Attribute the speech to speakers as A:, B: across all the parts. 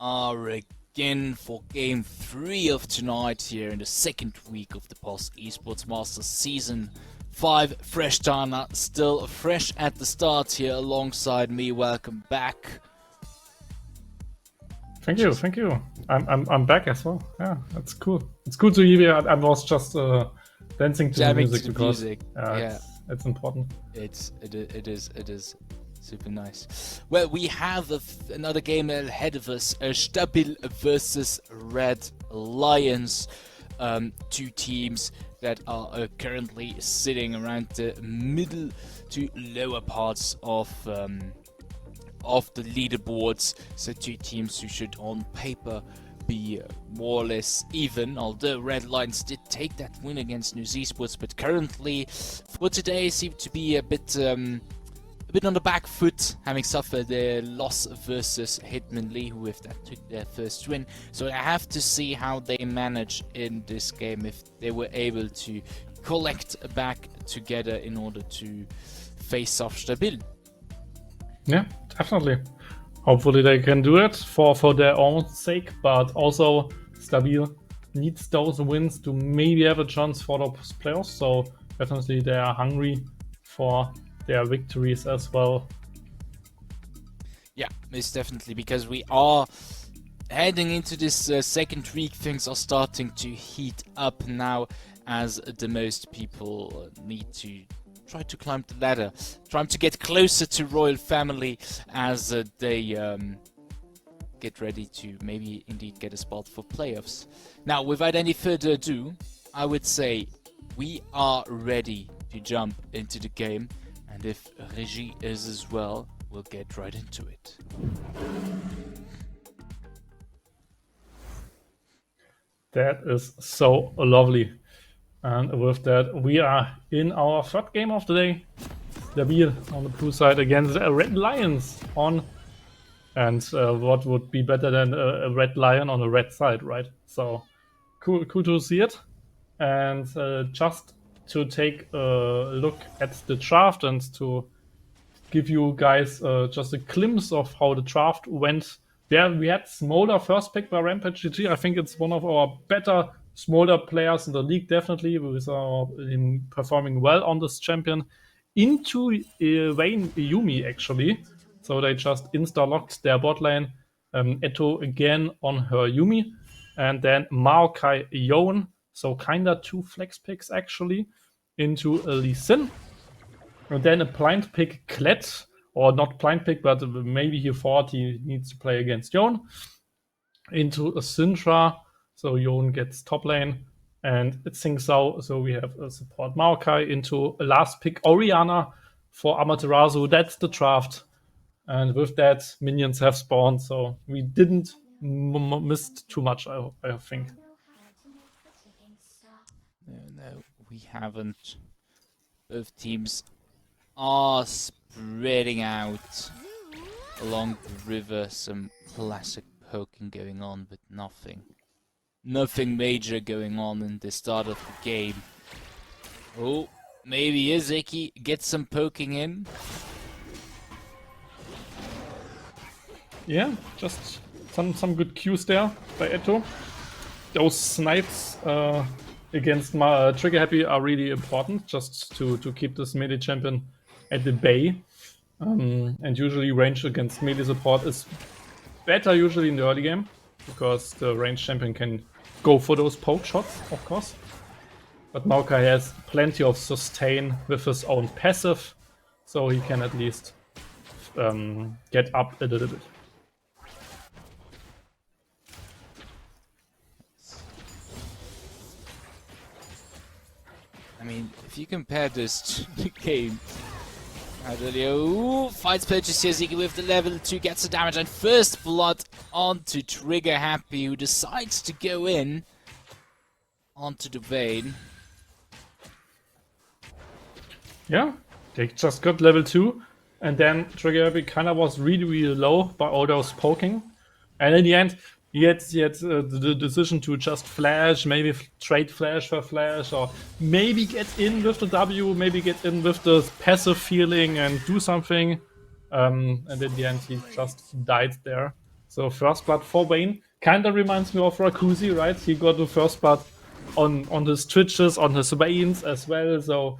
A: are again for game 3 of tonight here in the second week of the Post Esports Masters Season 5. Fresh Dana, still fresh at the start here alongside me. Welcome back.
B: Thank you. I'm back as well. Yeah, that's cool. It's cool to hear. I was just dancing to the music because it's important.
A: It is super nice. Well, we have another game ahead of us. STABIL versus Red Lions. Two teams that are currently sitting around the middle to lower parts of the leaderboards. So two teams who should on paper be more or less even, although Red Lions did take that win against News Esports, but currently for today seem to be a bit on the back foot, having suffered their loss versus Hitmonlee, who with that took their first win. So I have to see how they manage in this game, if they were able to collect back together in order to face off STABIL.
B: Yeah, definitely. Hopefully they can do it for their own sake, but also STABIL needs those wins to maybe have a chance for those playoffs. So definitely they are hungry for their victories as well.
A: Yeah, most definitely, because we are heading into this second week. Things are starting to heat up now, as the most people need to try to climb the ladder, trying to get closer to Royal Family as they get ready to maybe indeed get a spot for playoffs. Now, without any further ado, I would say we are ready to jump into the game, and if Regie is as well, we'll get right into it.
B: That is so lovely. And with that, we are in our third game of the day. STABIL on the blue side against Red Lions on. And what would be better than a Red Lion on a red side, right? So cool to see it. And just to take a look at the draft and to give you guys just a glimpse of how the draft went. There we had Smolder first pick by Rampage GG. I think it's one of our better Smolder players in the league, definitely, with him performing well on this champion. Into Vayne Yumi, actually. So they just insta-locked their bot lane. Eto again on her Yumi. And then Maokai Yon. So kinda two flex picks, actually, into Lee Sin. And then a blind pick Kled, or not blind pick, but maybe he thought he needs to play against Yon. Into a Syndra, so Yon gets top lane, and it Sing Sao, so we have a support Maokai. Into a last pick Orianna for Amaterasu. That's the draft. And with that, minions have spawned, so we didn't missed too much, I think.
A: No, we haven't. Both teams are spreading out along the river. Some classic poking going on, but nothing major going on in the start of the game. Oh, maybe Izeki gets some poking in.
B: Yeah, just some good cues there by Eto. Those snipes against Trigger Happy are really important, just to keep this melee champion at the bay. And usually range against melee support is better usually in the early game, because the range champion can go for those poke shots, of course. But Maokai has plenty of sustain with his own passive, so he can at least get up a little bit.
A: I mean, if you compare this to the game, ooh, fights purchase here, Ziggy with the level 2 gets the damage, and first blood onto Trigger Happy, who decides to go in onto the Vayne.
B: Yeah, they just got level 2, and then Trigger Happy kinda was really low by all those poking. And in the end, he had the decision to just flash, maybe trade flash for flash, or maybe get in with the W, maybe get in with the passive healing and do something. And in the end, he just died there. So first blood for Vayne kinda reminds me of Rakuzi, right? He got the first blood on his twitches, on his veins as well. So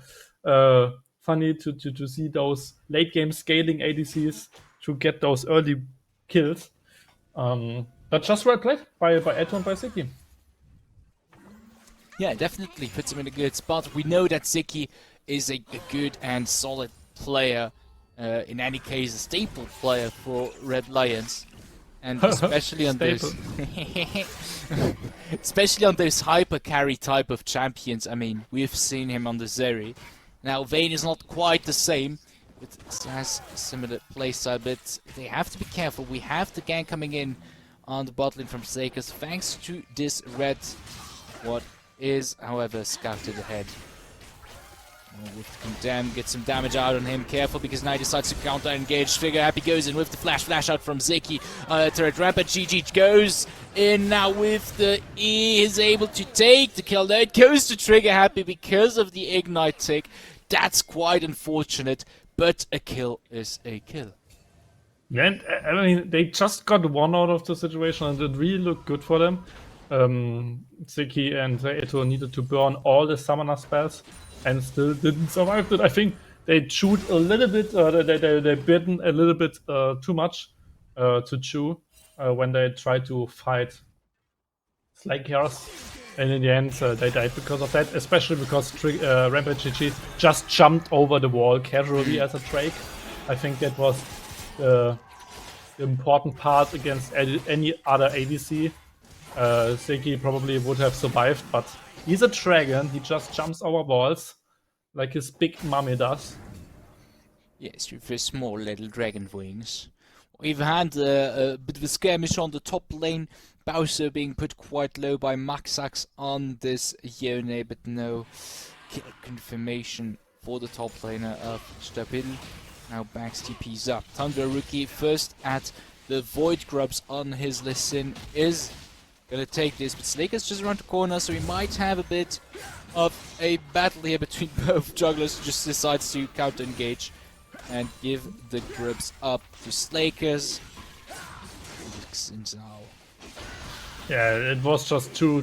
B: funny to see those late game scaling ADCs to get those early kills. But just well played by Eto and by Siki.
A: Yeah, definitely puts him in a good spot. We know that Ziki is a good and solid player. In any case, a staple player for Red Lions. And especially on those, especially on those hyper carry type of champions. I mean, we've seen him on the Zeri. Now Vayne is not quite the same. It has a similar playstyle, but they have to be careful. We have the gank coming in on the bot lane from Slakers, thanks to this red. What is, however, scouted ahead. With Condemn, get some damage out on him. Careful, because now he decides to counter engage. Trigger Happy goes in with the flash out from Ziki. Turret Rampage. GG goes in now with the E. Is able to take the kill. No, it goes to Trigger Happy because of the Ignite tick. That's quite unfortunate, but a kill is a kill.
B: And I mean, they just got one out of the situation, and it really looked good for them. Ziki and Eto needed to burn all the summoner spells and still didn't survive it. I think they chewed a little bit, they bitten a little bit too much to chew when they tried to fight Slakers. And in the end, they died because of that, especially because Rampage GG just jumped over the wall casually as a Drake. I think that was the important part against any other ADC. Ziki probably would have survived, but he's a dragon. He just jumps over walls like his big mummy does.
A: Yes, with his small little dragon wings. We've had a bit of a skirmish on the top lane. Bowser being put quite low by Maxax on this Yone, but no kill confirmation for the top laner of STABIL. Now Bax TP's up. Thunder Rookie first at the Void Grubs on his listen is gonna take this, but Slaker's just around the corner, so he might have a bit of a battle here between both jugglers. Just decides to counter engage and give the Grubs up to Slakers. Now.
B: Yeah, it was just too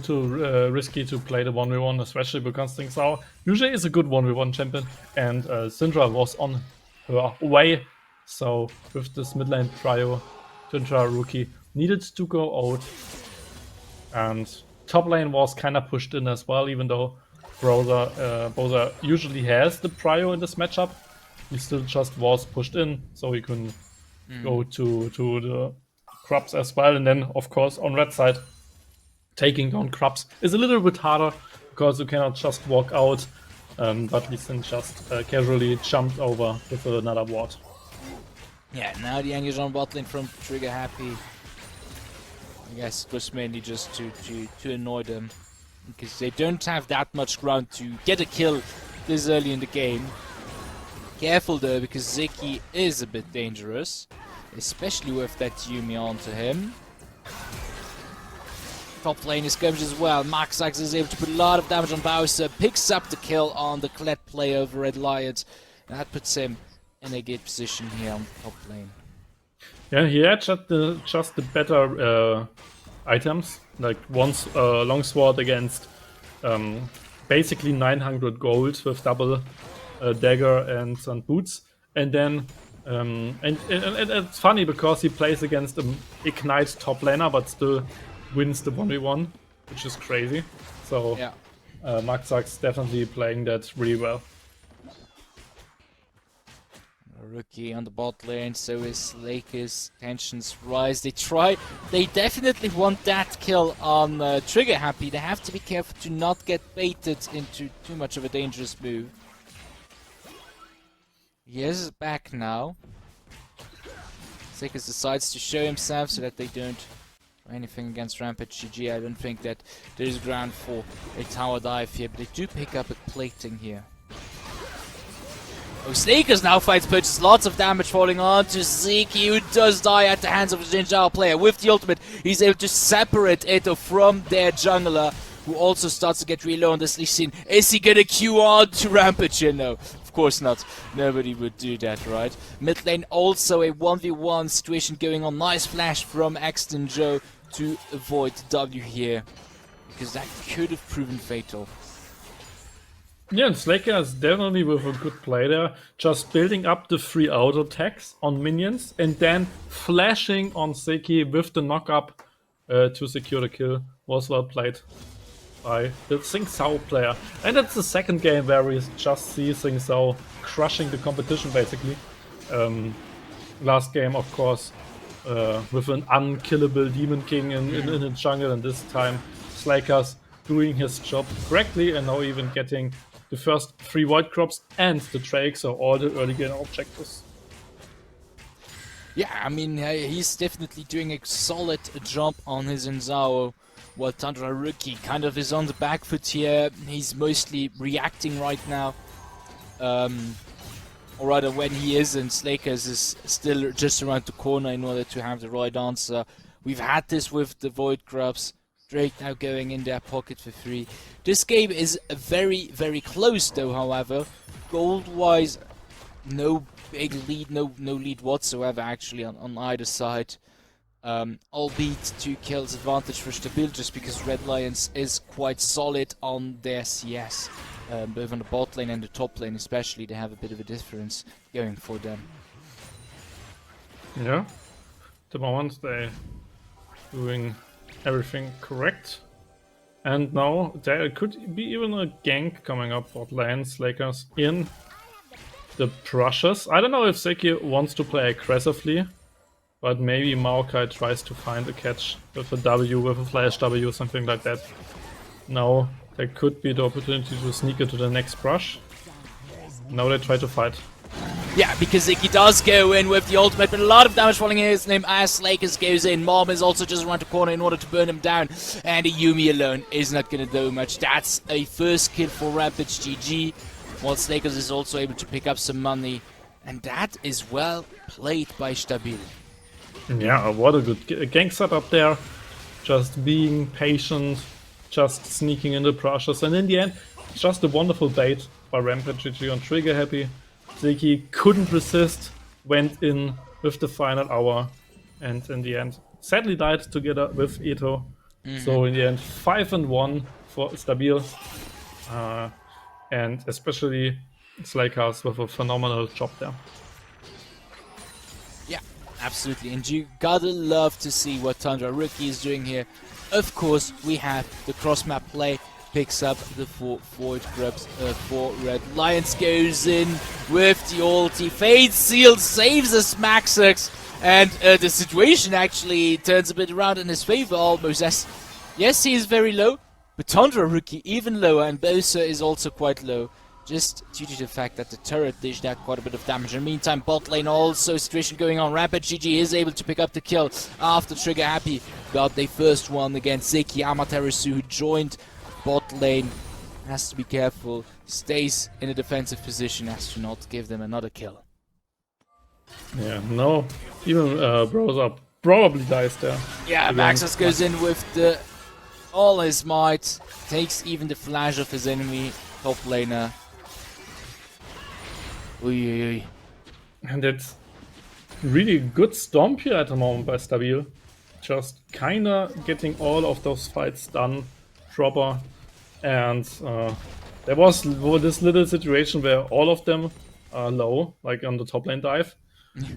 B: risky to play the 1v1, especially because Xingzhao usually is a good 1v1 champion, and Syndra was on her way. So with this mid lane trio, Syndra Rookie needed to go out. And top lane was kind of pushed in as well, even though Bowser usually has the prio in this matchup. He still just was pushed in, so he couldn't go to the Krubs as well. And then, of course, on red side, taking down Krubs is a little bit harder because you cannot just walk out, but Lee Sin just casually jumped over with another ward.
A: Yeah, now the angle on bot lane from Trigger Happy. I guess it was mainly just to annoy them, because they don't have that much ground to get a kill this early in the game. Careful though, because Ziki is a bit dangerous, especially with that Yumi onto him. Top lane is skirmish as well. Maxax is able to put a lot of damage on Bowser, picks up the kill on the Kled play over Red Lions. That puts him in a good position here on the top lane.
B: Yeah, he had just the better items, like once longsword against basically 900 gold with double dagger and some boots, and then and it's funny because he plays against an Ignite top laner, but still wins the 1v1, which is crazy. So yeah, Maxax definitely playing that really well.
A: Rookie on the bot lane, so is Lakers. Tensions rise. They definitely want that kill on Trigger Happy. They have to be careful to not get baited into too much of a dangerous move. He is back now. Lakers decides to show himself so that they don't do anything against Rampage GG. I don't think that there is ground for a tower dive here, but they do pick up a plating here. Oh, Sneakers now fights purchase, lots of damage falling on to Ziki, who does die at the hands of a Jinzhao player. With the ultimate, he's able to separate Eto from their jungler, who also starts to get really low on this Lee Sin. Is he gonna queue on to Rampage here? No. Of course not. Nobody would do that, right? Mid lane also a 1v1 situation going on. Nice flash from Axton Joe to avoid W here, because that could have proven fatal.
B: Yeah, and Slaker is definitely with a good play there, just building up the 3 auto attacks on minions and then flashing on Seki with the knock-up to secure the kill. Was well played by the Sing Sao player. And it's the second game where we just see Sing Sao crushing the competition basically. Last game, of course, with an unkillable Demon King in the jungle, and this time Slaker's doing his job correctly and now even getting the first 3 Void Crops and the Drake, so all the early game objectives.
A: Yeah, I mean, he's definitely doing a solid job on his Enzao, while Tundra Rookie kind of is on the back foot here. He's mostly reacting right now. Or rather, when he is, and Slakers is still just around the corner in order to have the right answer. We've had this with the Void Grubs. Drake now going in their pocket for 3. This game is very, very close though, however. Gold-wise, no big lead, no lead whatsoever actually on either side. Albeit 2 kills advantage for STABIL, just because Red Lions is quite solid on their CS. Both on the bot lane and the top lane especially, they have a bit of a difference going for them.
B: Yeah, at the moment they're doing everything correct. And now there could be even a gank coming up bot lane. Lakers in the brushes. I don't know if Seki wants to play aggressively, but maybe Maokai tries to find a catch with a W, with a flash W, something like that. Now there could be the opportunity to sneak into the next brush. Now they try to fight.
A: Yeah, because Ziggy does go in with the ultimate, but a lot of damage falling in his name as Lakers goes in. Mom is also just around the corner in order to burn him down, and a Yumi alone is not going to do much. That's a first kill for Rampage GG, whilst Lakers is also able to pick up some money, and that is well played by STABIL.
B: Yeah, what a good gank setup there. Just being patient, just sneaking in the brushes, and in the end, just a wonderful bait by Rampage GG on Trigger Happy. Zeki couldn't resist, went in with the final hour, and in the end, sadly died together with Eto. So in the end, 5-1 for STABIL, and especially Slakers with a phenomenal job there.
A: Yeah, absolutely, and you gotta love to see what Tundra Rookie is doing here. Of course, we have the cross-map play. Picks up the 4 Void Grubs for Red Lions, goes in with the ulti. Fade Seal saves us Maxx, and the situation actually turns a bit around in his favor almost. As yes, he is very low, but Tundra Rookie even lower, and Bosa is also quite low, just due to the fact that the turret dished out quite a bit of damage. In the meantime, bot lane also situation going on. Rampage GG is able to pick up the kill after Trigger Happy got their first one against Zeki Amaterasu, who joined bot lane. Has to be careful, stays in a defensive position as to not give them another kill.
B: Yeah, no, even Brosa probably dies there.
A: Yeah, Maxx goes in with all his might, takes even the flash of his enemy top laner. Ui.
B: And it's really good stomp here at the moment by STABIL. Just kinda getting all of those fights done proper. And there was this little situation where all of them are low, like on the top lane dive.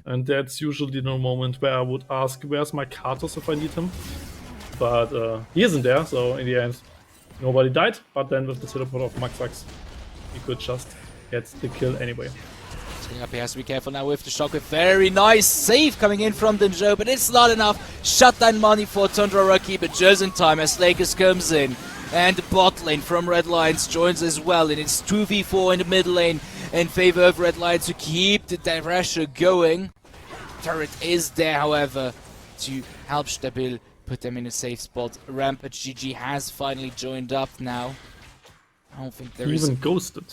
B: And that's usually the moment where I would ask, where's my Karthus if I need him? But he isn't there, so in the end, nobody died. But then with the teleport of Maxx, he could just get the kill anyway.
A: He has to be careful now with the shockwave. Very nice save coming in from Denjo, but it's not enough. Shutdown money for Tundra Rookie, but just in time as Lakers comes in. And the bot lane from Red Lions joins as well, and it's 2v4 in the mid lane in favor of Red Lions to keep the pressure going. Turret is there, however, to help STABIL put them in a safe spot. Rampage GG has finally joined up now. I don't think there is...
B: Even ghosted.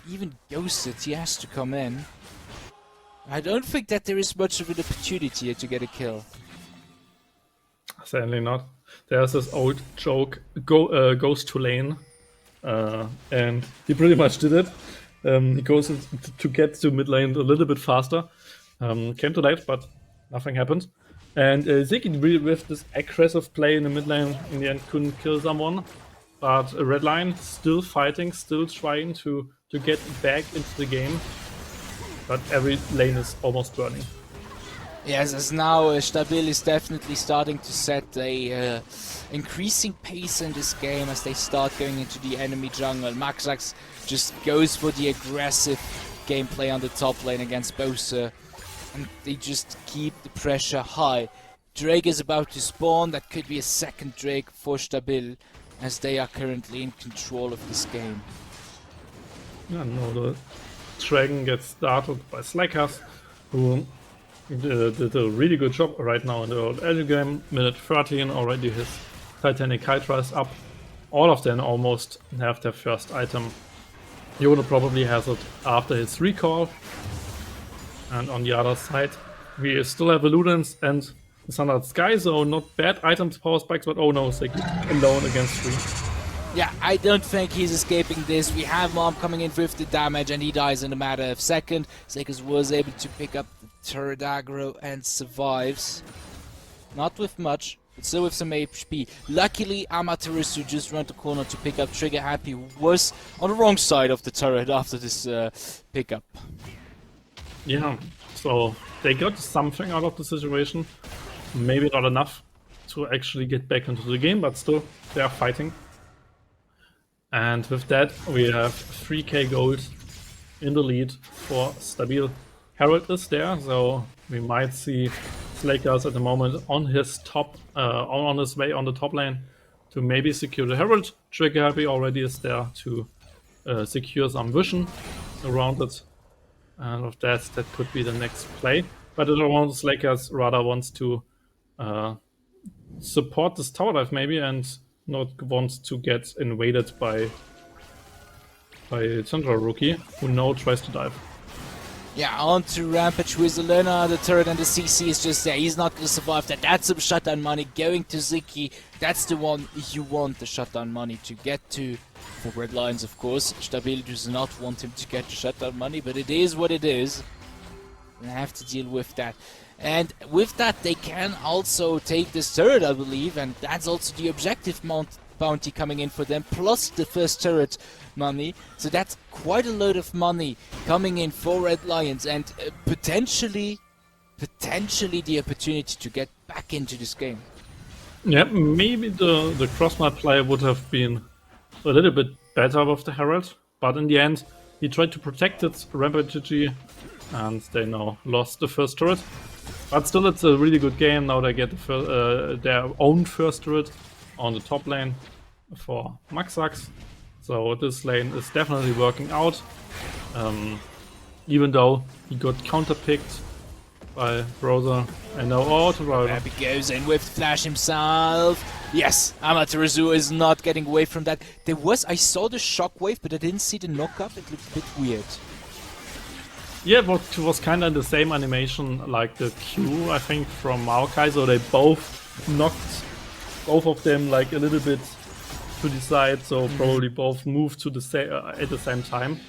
A: Even ghosted, he has to come in. I don't think that there is much of an opportunity here to get a kill.
B: Certainly not. There's this old joke, goes to lane, and he pretty much did it. He goes to get to mid lane a little bit faster. Came too late, but nothing happened. And Ziggy really with this aggressive play in the mid lane in the end couldn't kill someone. But Red Line still fighting, still trying to get back into the game. But every lane is almost burning.
A: Yes, as now STABIL is definitely starting to set a increasing pace in this game as they start going into the enemy jungle. Maxax just goes for the aggressive gameplay on the top lane against Bosa, and they just keep the pressure high. Drake is about to spawn. That could be a second Drake for STABIL, as they are currently in control of this game.
B: Yeah, no, the Dragon gets started by Slackers, who did a really good job right now in the early game. Minute 13 already, his Titanic Hydra is up. All of them almost have their first item. Yoda probably has it after his recall. And on the other side, we still have Ludens and Sunlight Sky, so not bad items, power spikes, but oh no, Seki alone against 3.
A: Yeah, I don't think he's escaping this. We have Mom coming in with the damage and he dies in a matter of seconds. Zekas was able to pick up the turret aggro and survives. Not with much, but still with some HP. Luckily, Amaterasu just ran the corner to pick up Trigger Happy, who was on the wrong side of the turret after this pickup.
B: Yeah, so they got something out of the situation. Maybe not enough to actually get back into the game, but still, they are fighting. And with that, we have 3k gold in the lead for STABIL. Herald is there, so we might see Slakers at the moment on his top, on his way on the top lane to maybe secure the Herald. Trigger Happy already is there to secure some vision around it. And with that, that could be the next play. But at the moment, Slakers rather wants to support this tower dive maybe and not want to get invaded by Chandra Rookie, who now tries to dive.
A: Yeah, on to Rampage with the Lena, the turret and the CC is just there. He's not going to survive that. That's some shutdown money going to Ziki. That's the one you want the shutdown money to get to. For Red Lions, of course. STABIL does not want him to get the shutdown money, but it is what it is. They have to deal with that. And with that, they can also take this turret, I believe, and that's also the objective bounty coming in for them, plus the first turret money. So that's quite a load of money coming in for Red Lions, and potentially the opportunity to get back into this game.
B: Yeah, maybe the cross-map play would have been a little bit better with the Herald, but in the end, he tried to protect its Rampage GG, and they now lost the first turret. But still, it's a really good game. Now they get their own first turret on the top lane for Maxax. So this lane is definitely working out. Even though he got counterpicked by Browser and now auto driver.
A: Happy goes in with Flash himself. Yes, Amaterasu is not getting away from that. I saw the shockwave, but I didn't see the knockup. It looked a bit weird.
B: Yeah, it was kind of the same animation like the Q, I think, from Maokai, so they both knocked both of them like a little bit to the side, so probably both moved to the at the same time.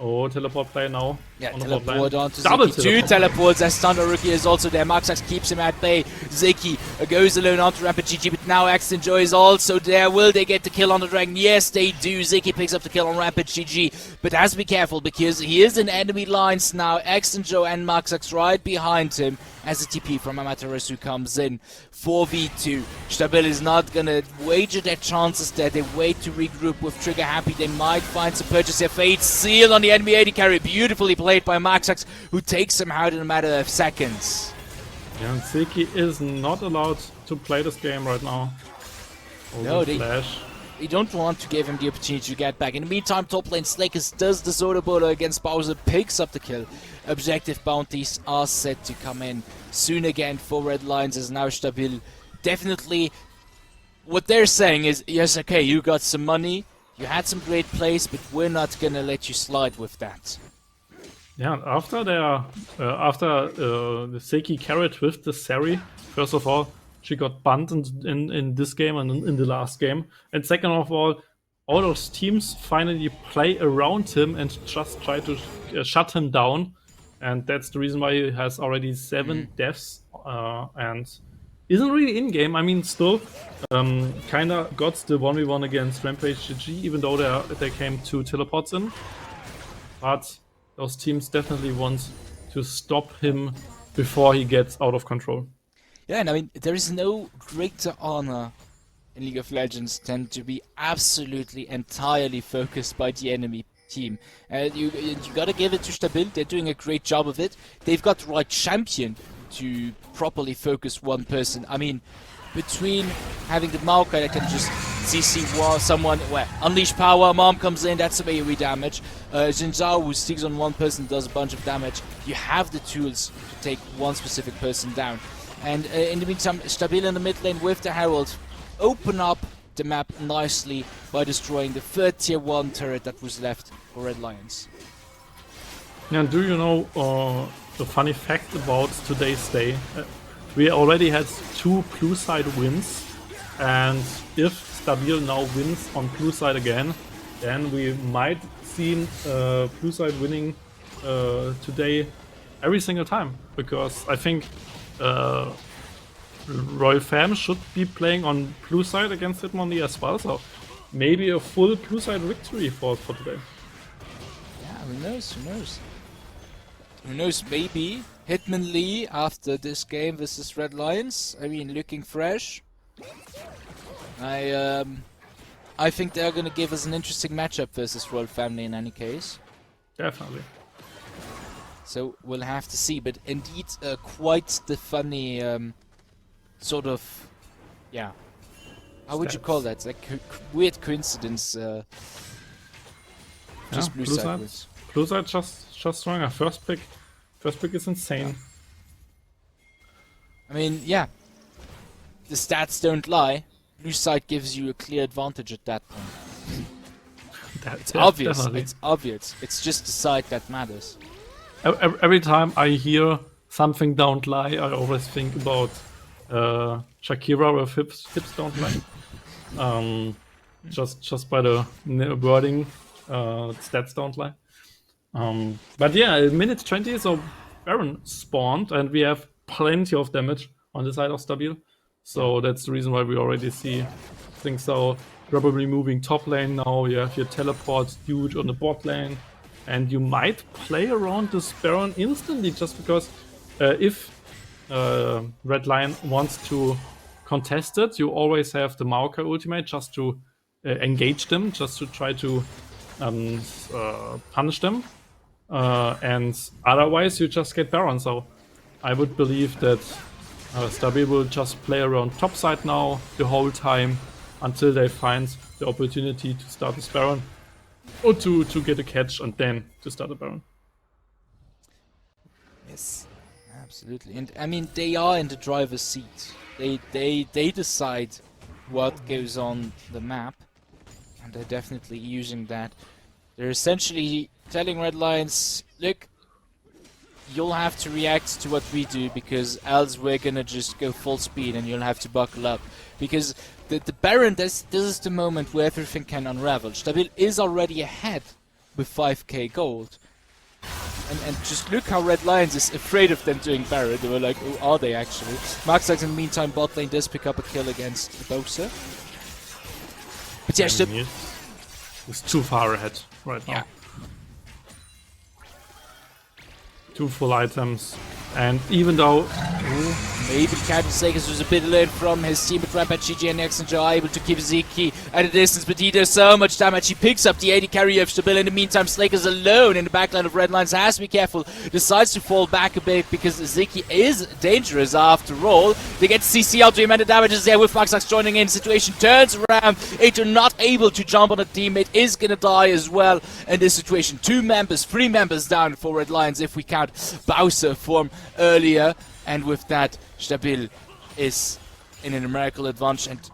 B: Oh, teleport play now.
A: Yeah,
B: on
A: teleport onto
B: Double
A: Zeki. Two teleports as Thunder Rookie is also there. Maxax keeps him at bay. Zeki goes alone onto Rampage GG, but now Axton Joy is also there. Will they get the kill on the Dragon? Yes, they do. Zeki picks up the kill on Rampage GG, but has to be careful because he is in enemy lines now. Axton Joe and Maxax right behind him as the TP from Amaterasu comes in. 4v2. STABIL is not gonna wager their chances there. They wait to regroup with Trigger Happy. They might find some purchase. Their Fate Seal on the enemy AD carry. Beautifully played by Maxax, who takes him out in a matter of seconds.
B: Yeah, and Zeki is not allowed to play this game right now.
A: No, they don't want to give him the opportunity to get back. In the meantime, top lane Slakers does the Soda Bowler against Bowser, picks up the kill. Objective bounties are set to come in soon again for Red Lions as now STABIL. Definitely, what they're saying is, yes, okay, you got some money, you had some great plays, but we're not gonna let you slide with that.
B: Yeah, after the Seki carried with the Sari, first of all, she got banned in this game and in the last game. And second of all, all those teams finally play around him and just try to shut him down. And that's the reason why he has already 7 deaths and isn't really in game. I mean, still kinda got the 1v1 against Rampage GG, even though they came 2 teleports in. But those teams definitely want to stop him before he gets out of control.
A: Yeah, and I mean, there is no greater honor in League of Legends than to be absolutely entirely focused by the enemy team. You gotta give it to STABIL, they're doing a great job of it. They've got the right champion to properly focus one person. I mean, between having the Maokai that can just CC someone, unleash power, Mom comes in, that's a AoE damage. Jin Zhao, who sticks on one person, does a bunch of damage. You have the tools to take one specific person down. And in the meantime, STABIL in the mid lane with the Herald open up the map nicely by destroying the third tier 1 turret that was left for Red Lions.
B: Yeah, do you know the funny fact about today's day? We already had 2 blue side wins, and if STABIL now wins on blue side again, then we might see blue side winning today every single time, because I think Royal Fam should be playing on blue side against Hitmonlee as well, so maybe a full blue side victory for today.
A: Yeah, who knows, who knows? Who knows, maybe Hitmonlee after this game versus Red Lions, I mean, looking fresh. I think they're gonna give us an interesting matchup versus Royal Family in any case.
B: Definitely.
A: So we'll have to see, but indeed quite the funny sort of, yeah, how would you call that? Like weird coincidence. Just blue side wins.
B: Blue side just stronger. First pick is insane.
A: I mean, yeah, the stats don't lie. Blue side gives you a clear advantage at that point. It's obvious.
B: Definitely.
A: It's obvious. It's just the side that matters.
B: Every time I hear something don't lie, I always think about Shakira with hips don't lie. Just by the wording, stats don't lie. But yeah, minute 20, so Baron spawned, and we have plenty of damage on the side of STABIL. So that's the reason why we already see things so probably moving top lane now. You have your teleport huge on the bot lane, and you might play around this Baron instantly just because if Red Lion wants to contest it, you always have the Maokai ultimate just to engage them, just to try to punish them. And otherwise you just get Baron. So I would believe that STABIL will just play around top side now the whole time until they find the opportunity to start this Baron or to get a catch and then to start a Baron.
A: Yes, absolutely. And I mean, they are in the driver's seat. They decide what goes on the map, and they're definitely using that. They're essentially telling Red Lions, look, you'll have to react to what we do, because else we're gonna just go full speed and you'll have to buckle up. Because the Baron, this is the moment where everything can unravel. STABIL is already ahead with 5k gold. And just look how Red Lions is afraid of them doing Baron. They were like, oh, are they actually? Maxax in the meantime, bot lane does pick up a kill against the Bowser. But yeah,
B: it's too far ahead right now.
A: Yeah.
B: 2 full items, and even though
A: maybe Captain Sakers was a bit alert from his team, but Rampage GG and X and Joe are able to keep Ziki at a distance, but he does so much damage. He picks up the 80 carry of STABIL. In the meantime, Slaker's alone in the backline of Red Lions, has to be careful, decides to fall back a bit because Ziki is dangerous after all. They get CC out to him and the damage is there with Maxax joining in. Situation turns around, Aether not able to jump on a teammate, is gonna die as well in this situation. 3 members down for Red Lions if we count Bowser from earlier, and with that STABIL is in a numerical advantage and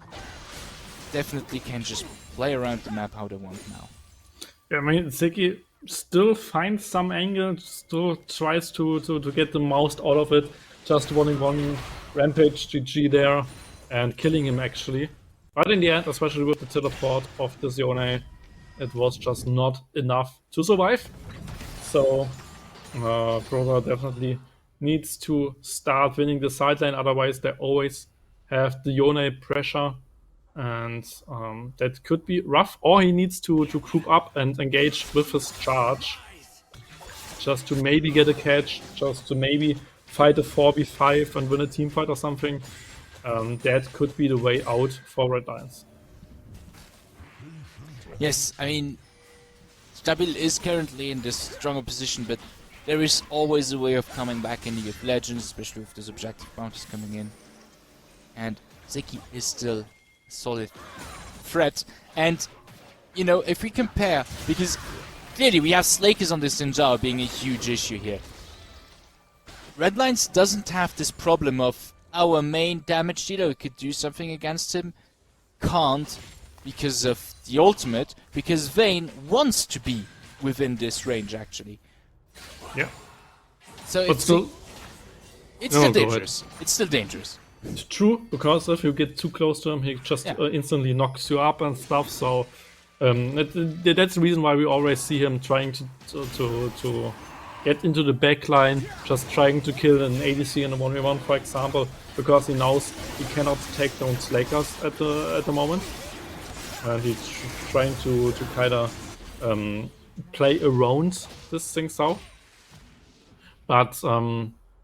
A: definitely can just play around the map how they want now.
B: I mean, Ziki still finds some angle, still tries to get the most out of it, just 1-1 Rampage GG there and killing him actually. But in the end, especially with the teleport of the Yone, it was just not enough to survive. So Brother definitely needs to start winning the sideline, otherwise they always have the Yone pressure, and that could be rough. Or he needs to group up and engage with his charge, just to maybe get a catch, just to maybe fight a 4v5 and win a team fight or something. That could be the way out for Red Lions.
A: Yes, I mean, STABIL is currently in this stronger position, but there is always a way of coming back in League of Legends, especially with those objective bounties coming in. And Zeki is still a solid threat. And, you know, if we compare, because clearly we have Slakers on this Sinjao being a huge issue here. Red Lions doesn't have this problem of our main damage dealer who could do something against him can't because of the ultimate, because Vayne wants to be within this range actually.
B: Yeah.
A: So
B: But
A: it's
B: still,
A: it's
B: No,
A: still
B: go ahead.
A: dangerous. It's still dangerous.
B: it's true, because if you get too close to him, he just
A: Yeah.
B: instantly knocks you up and stuff. So that's the reason why we always see him trying to get into the back line, just trying to kill an ADC in a 1v1, for example, because he knows he cannot take down Slakers at the moment, and he's trying to kind of play around this thing. So, but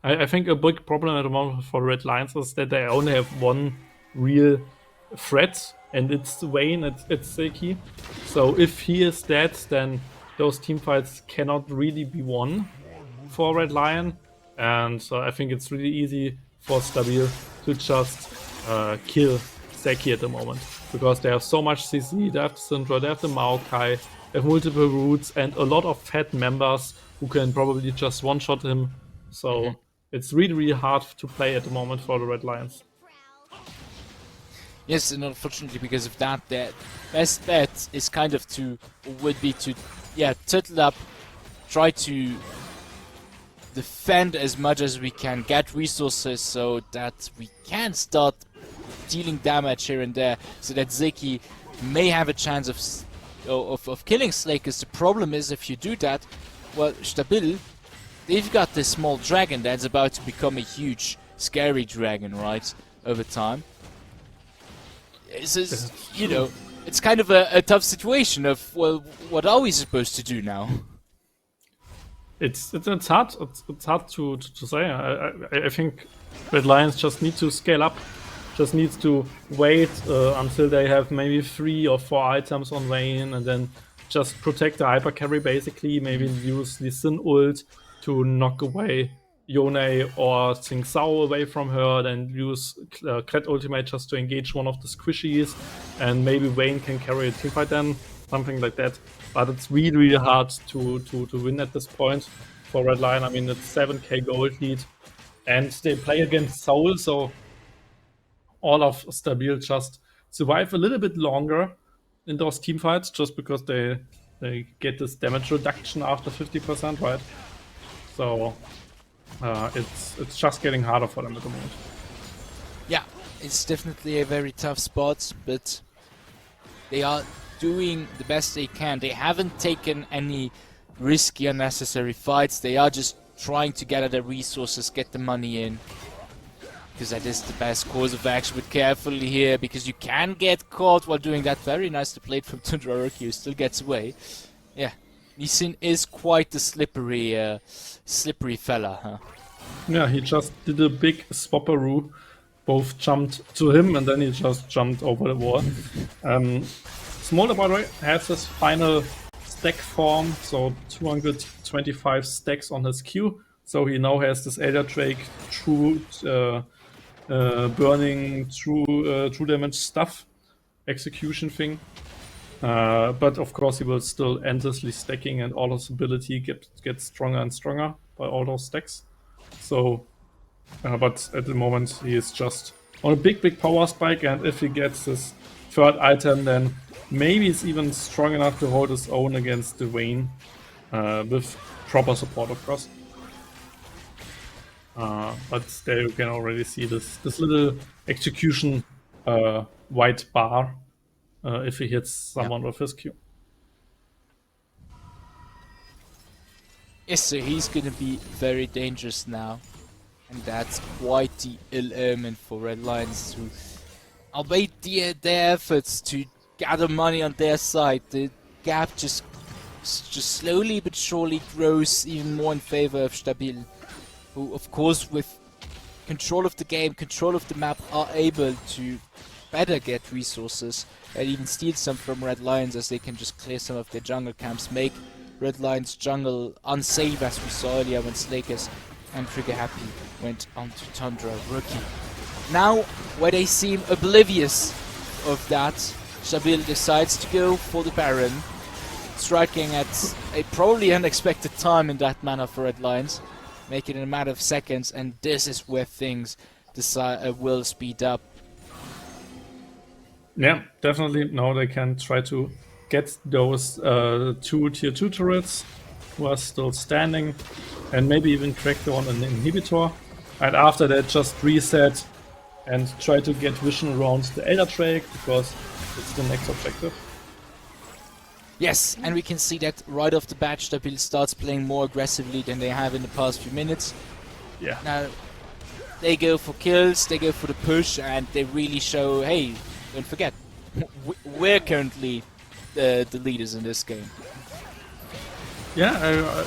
B: I think a big problem at the moment for Red Lions is that they only have one real threat, and it's Vayne, it's Zeki. So if he is dead, then those teamfights cannot really be won for Red Lion. And I think it's really easy for STABIL to just kill Zeki at the moment, because they have so much CC, they have the Syndra, they have the Maokai, they have multiple roots, and a lot of fat members who can probably just one-shot him. So it's really, really hard to play at the moment for the Red Lions.
A: Yes, and unfortunately because of that, the best bet is kind of would be to turtle up, try to defend as much as we can, get resources so that we can start dealing damage here and there, so that Zeki may have a chance of killing Slakers. The problem is, if you do that, well, STABIL, they've got this small dragon that's about to become a huge, scary dragon, right, over time. It's you know, it's kind of a tough situation of, well, what are we supposed to do now?
B: It's hard. It's hard to say. I think Red Lions just need to scale up. Just needs to wait until they have maybe 3 or 4 items on Vayne, and then just protect the hyper carry basically. Maybe use the Sin ult to knock away Yone or Xing Sao away from her. Then use Kret ultimate just to engage one of the squishies, and maybe Vayne can carry a teamfight then, something like that. But it's really, really hard to win at this point for Red Lion. I mean, it's 7k gold lead, and they play against Soul, so all of STABIL just survive a little bit longer in those team fights, just because they get this damage reduction after 50%, right? So it's just getting harder for them at the moment.
A: Yeah, it's definitely a very tough spot, but they are doing the best they can. They haven't taken any risky, unnecessary fights. They are just trying to gather their resources, get the money in, because that is the best course of action. But carefully here, because you can get caught while doing that. Very nicely played from Tundraroki, who still gets away. Yeah, Nisin is quite the slippery fella, huh?
B: Yeah, he just did a big swapperoo. Both jumped to him, and then he just jumped over the wall. Smolder, by the way, has his final stack form, so 225 stacks on his Q. So he now has this Elder Drake true burning true damage stuff execution thing. But of course he will still endlessly stacking, and all his ability gets stronger and stronger by all those stacks. So, but at the moment he is just on a big power spike, and if he gets this third item, then maybe he's even strong enough to hold his own against the Vayne, with proper support, of course. But there you can already see this little execution white bar if he hits someone with his Q.
A: Yes, so he's gonna be very dangerous now. And that's quite the ill omen for Red Lions, who, albeit their efforts to gather money on their side, the gap just slowly but surely grows even more in favor of STABIL, who, of course, with control of the game, control of the map, are able to better get resources and even steal some from Red Lions, as they can just clear some of their jungle camps, make Red Lions jungle unsafe, as we saw earlier when Slakers and Trigger Happy went onto Tundra Rookie. Now, where they seem oblivious of that, STABIL decides to go for the Baron, striking at a probably unexpected time in that manner for Red Lions, making it a matter of seconds, and this is where things will speed up.
B: Yeah, definitely. Now they can try to get those 2 tier 2 turrets who are still standing, and maybe even crack on an inhibitor. And after that, just reset and try to get vision around the Elder Drake, because it's the next objective.
A: Yes, and we can see that right off the bat, STABIL starts playing more aggressively than they have in the past few minutes.
B: Yeah.
A: Now, they go for kills, they go for the push, and they really show, hey, don't forget, we're currently the leaders in this game.
B: Yeah,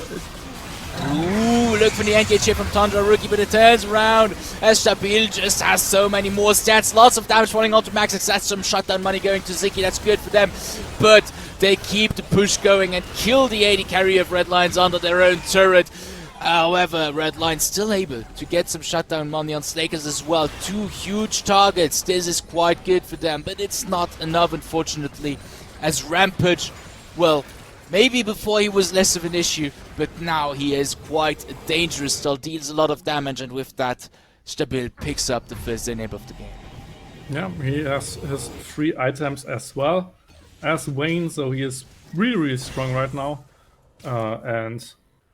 A: Ooh, look for the engage here from Tundra Rookie, but it turns around as STABIL just has so many more stats. Lots of damage falling onto Maxx. That's some shutdown money going to Ziki. That's good for them. But they keep the push going and kill the AD carry of Red Lions under their own turret. However, Red Lions still able to get some shutdown money on Slakers as well. 2 huge targets. This is quite good for them, but it's not enough, unfortunately, as Rampage, well, maybe before he was less of an issue, but now he is quite dangerous, still deals a lot of damage, and with that, STABIL picks up the first inhib of the game.
B: yeah, he has his 3 items as well as Wayne, so he is really, really strong right now. And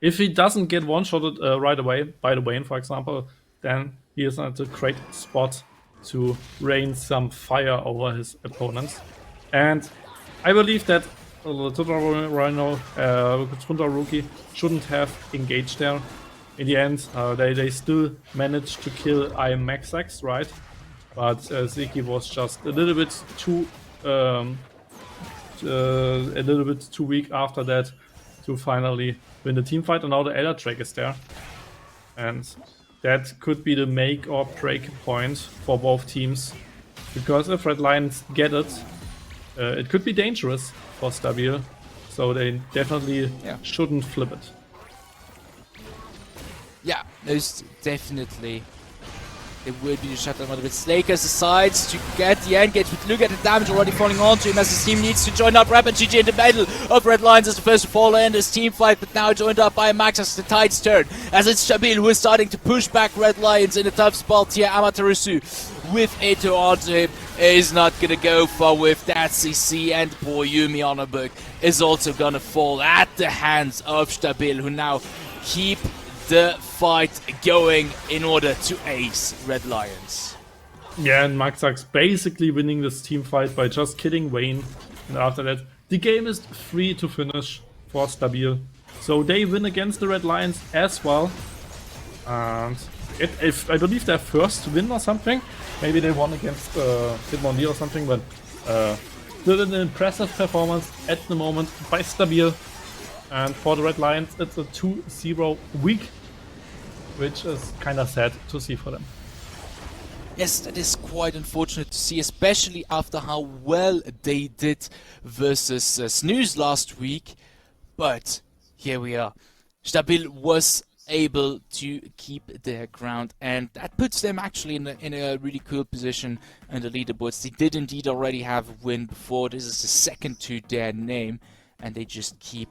B: if he doesn't get one-shotted right away by the Wayne, for example, then he is at a great spot to rain some fire over his opponents. And I believe that Tundra Rookie shouldn't have engaged there. In the end, they still managed to kill Maxx, right? But Ziki was just a little bit too weak after that to finally win the team fight. And now the Elder Drake is there, and that could be the make or break point for both teams, because if Red Lions get it, it could be dangerous for STABIL, so they definitely shouldn't flip it.
A: Yeah, most definitely. It will be the shutdown mode, but Slakers decides to get the engage, but look at the damage already falling onto him as his team needs to join up. Rapid GG in the middle of Red Lions is the first to fall in this team fight, but now joined up by Maxx as the tide's turn, as it's STABIL who is starting to push back Red Lions in a tough spot here. Amaterasu with Eto onto him is not gonna go far with that CC, and poor Yumi Honorberg is also gonna fall at the hands of STABIL, who now keep the fight going in order to ace Red Lions.
B: Yeah, and Maxx basically winning this team fight by just killing Wayne, and after that the game is free to finish for STABIL. So they win against the Red Lions as well, and if I believe their first win or something, maybe they won against Hitmonlee or something, but still an impressive performance at the moment by STABIL. And for the Red Lions, it's a 2-0 week, which is kind of sad to see for them.
A: Yes, that is quite unfortunate to see, especially after how well they did versus Snooze last week. But here we are. STABIL was able to keep their ground, and that puts them actually in a really cool position in the leaderboards. They did indeed already have a win before. This is the second to their name, and they just keep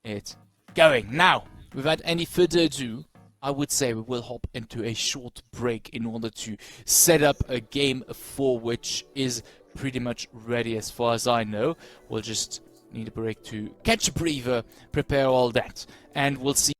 A: it going. Now, without any further ado, I would say we will hop into a short break in order to set up a game 4, which is pretty much ready as far as I know. We'll just need a break to catch a breather, prepare all that, and we'll see